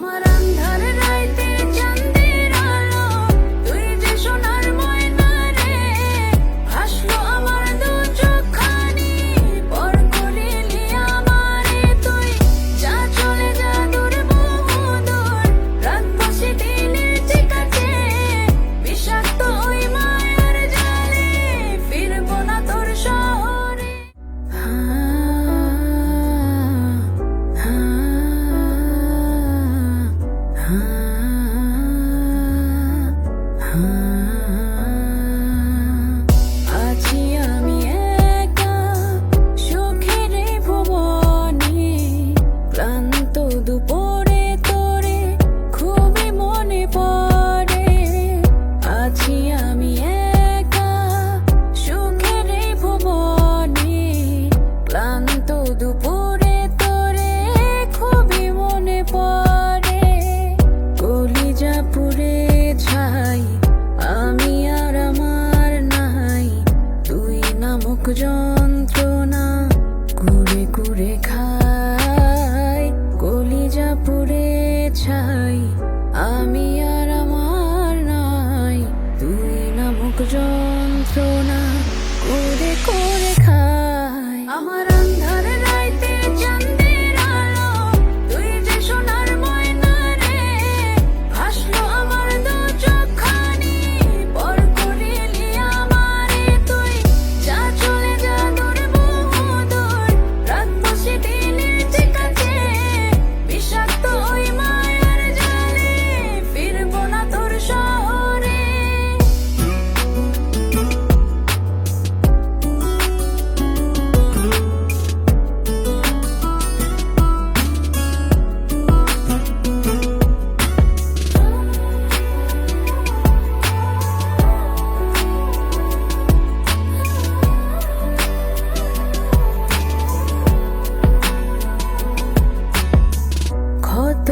আমার আন্ধার রাইতে চাঁদের আলো, তুই যে সোনার ময়না রে। হাসলো আমার দু চোখখানি, পর করিলি আমারে তুই। যা চলে যা দূর বহু দূর, রাখবো সেদিনের ঠিকাছে। বিষাক্ত ওই মায়ার জালে, ফিরবো না তোর শহরে। আছি আমি একা সুখের ভুবনে, ক্লান্ত দুপুরে তোরে খুবই মনে পড়ে। আছি আমি একা সুখের ভুবনে, ক্লান্ত দুপুরে তোরে খুবই মনে পড়ে। কলিজা পুড়ে ছাই, আমি আর আমার নাই। তুই নামক যন্ত্রণা কুরে কুরে খাই। কলিজা পুড়ে ছাই, আমি আর আমার নাই। তুই নামক যন্ত্রণা কুরে কুরে খাই। আমার আন্ধার রাইতে চাঁদের আলো, তুই যে সোনার ময়না রে। হাসলো আমার দু চোখখানি, পর করিলি আমারে তুই। যা চলে যা দূর বহু দূর, রাখবো সেদিনের ঠিকাছে। বিষাক্ত ওই মায়ার জালে, ফিরবো না তোর শহরে। ক্ষত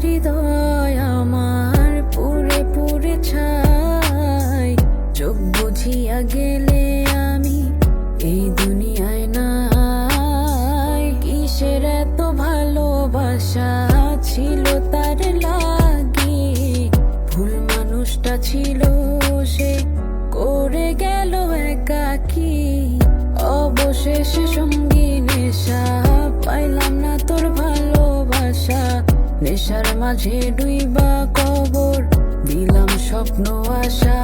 হৃদয় আমার পুরে পুরে ছাই। চোখ বুঝিয়া গেলে আমি এই দুনিয়ায় নাই। কিসের এত ভালোবাসা ছিল তার লাগি, ভুল মানুষটা ছিল সে, করে গেল একাকি। অবশেষে সঙ্গী নেশা, পাইলাম না তোর ভালোবাসা। নেশার মাঝে ডুইবা কবর দিলাম স্বপ্ন আশা।